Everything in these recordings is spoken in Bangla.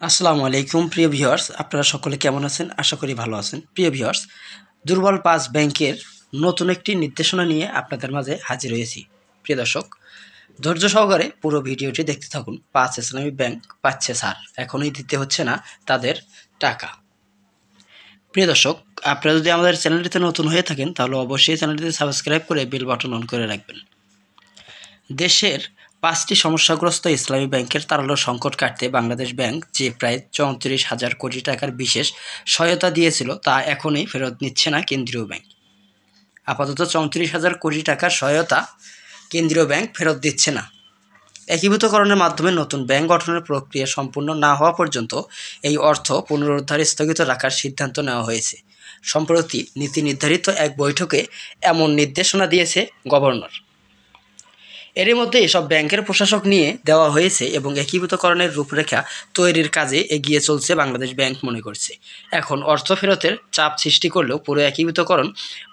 আসসালামু আলাইকুম প্রিয় ভিউয়ার্স, আপনারা সকলে কেমন আছেন? আশা করি ভালো আছেন। প্রিয় ভিউয়ার্স, দুর্বল পাঁচ ব্যাংকের নতুন একটি নির্দেশনা নিয়ে আপনাদের মাঝে হাজির হয়েছি। প্রিয় দর্শক, ধৈর্য সহকারে পুরো ভিডিওটি দেখতে থাকুন। পাঁচ ইসলামী ব্যাংক পাচ্ছে ছাড়, এখনই দিতে হচ্ছে না তাদের টাকা। প্রিয় দর্শক, আপনারা যদি আমাদের চ্যানেলটিতে নতুন হয়ে থাকেন তাহলে অবশ্যই চ্যানেলটিতে সাবস্ক্রাইব করে বেল বাটন অন করে রাখবেন। দেশের পাঁচটি সমস্যাগ্রস্ত ইসলামী ব্যাংকের তারল্য সংকট কাটতে বাংলাদেশ ব্যাংক যে প্রায় ৩৪,০০০ কোটি টাকার বিশেষ সহায়তা দিয়েছিল তা এখনই ফেরত নিচ্ছে না কেন্দ্রীয় ব্যাংক। আপাতত ৩৪,০০০ কোটি টাকার সহায়তা কেন্দ্রীয় ব্যাংক ফেরত দিচ্ছে না। একীভূতকরণের মাধ্যমে নতুন ব্যাংক গঠনের প্রক্রিয়া সম্পূর্ণ না হওয়া পর্যন্ত এই অর্থ পুনরুদ্ধার স্থগিত রাখার সিদ্ধান্ত নেওয়া হয়েছে। সম্প্রতি নীতি নির্ধারিত এক বৈঠকে এমন নির্দেশনা দিয়েছে গভর্নর। এরই মধ্যে এসব ব্যাংকের প্রশাসক নিয়ে দেওয়া হয়েছে এবং একীভূতকরণের রূপরেখা তৈরির কাজে এগিয়ে চলছে বাংলাদেশ ব্যাংক মনে করছে। এখন অর্থ ফেরতের চাপ সৃষ্টি করলেও পুরো একীভূতকরণ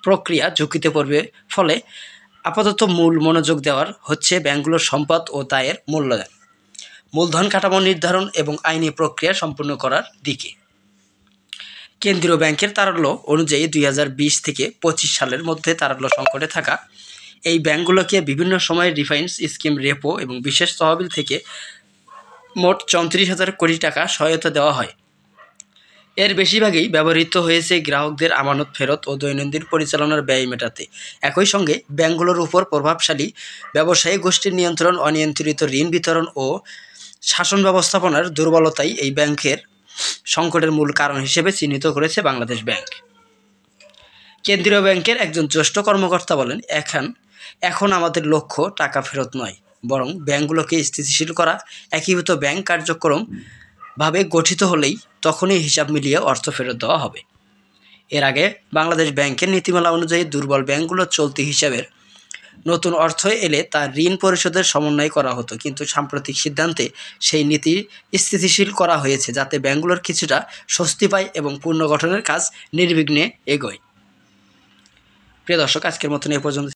প্রক্রিয়া ঝুঁকিতে পড়বে, ফলে আপাতত মূল মনোযোগ দেওয়ার হচ্ছে ব্যাংকগুলোর সম্পদ ও দায়ের মূল্যায়ন, মূলধন কাঠামো নির্ধারণ এবং আইনি প্রক্রিয়া সম্পূর্ণ করার দিকে। কেন্দ্রীয় ব্যাংকের তারল্য অনুযায়ী ২০২০ থেকে ২৫ সালের মধ্যে তারল্য সংকটে থাকা এই ব্যাংকগুলোকে বিভিন্ন সময়ে রিফাইন্যান্স স্কিম, রেপো এবং বিশেষ তহবিল থেকে মোট ৩৪,০০০ কোটি টাকা সহায়তা দেওয়া হয়। এর বেশিরভাগই ব্যবহৃত হয়েছে গ্রাহকদের আমানত ফেরত ও দৈনন্দিন পরিচালনার ব্যয় মেটাতে। একই সঙ্গে ব্যাংকগুলোর উপর প্রভাবশালী ব্যবসায়ী গোষ্ঠীর নিয়ন্ত্রণ, অনিয়ন্ত্রিত ঋণ বিতরণ ও শাসন ব্যবস্থাপনার দুর্বলতাই এই ব্যাংকের সংকটের মূল কারণ হিসেবে চিহ্নিত করেছে বাংলাদেশ ব্যাংক। কেন্দ্রীয় ব্যাংকের একজন জ্যেষ্ঠ কর্মকর্তা বলেন, এখন আমাদের লক্ষ্য টাকা ফেরত নয়, বরং ব্যাংকগুলোকে স্থিতিশীল করা। একীভূত ব্যাংক কার্যক্রমভাবে গঠিত হলেই তখনই হিসাব মিলিয়ে অর্থ ফেরত দেওয়া হবে। এর আগে বাংলাদেশ ব্যাংকের নীতিমালা অনুযায়ী দুর্বল ব্যাংকগুলোর চলতি হিসাবের নতুন অর্থ এলে তা ঋণ পরিশোধের সমন্বয় করা হতো, কিন্তু সাম্প্রতিক সিদ্ধান্তে সেই নীতি স্থিতিশীল করা হয়েছে যাতে ব্যাংকগুলোর কিছুটা স্বস্তি পায় এবং পুনর্গঠনের কাজ নির্বিঘ্নে এগোয়। প্রিয় দর্শক, আজকের মতন এ পর্যন্ত।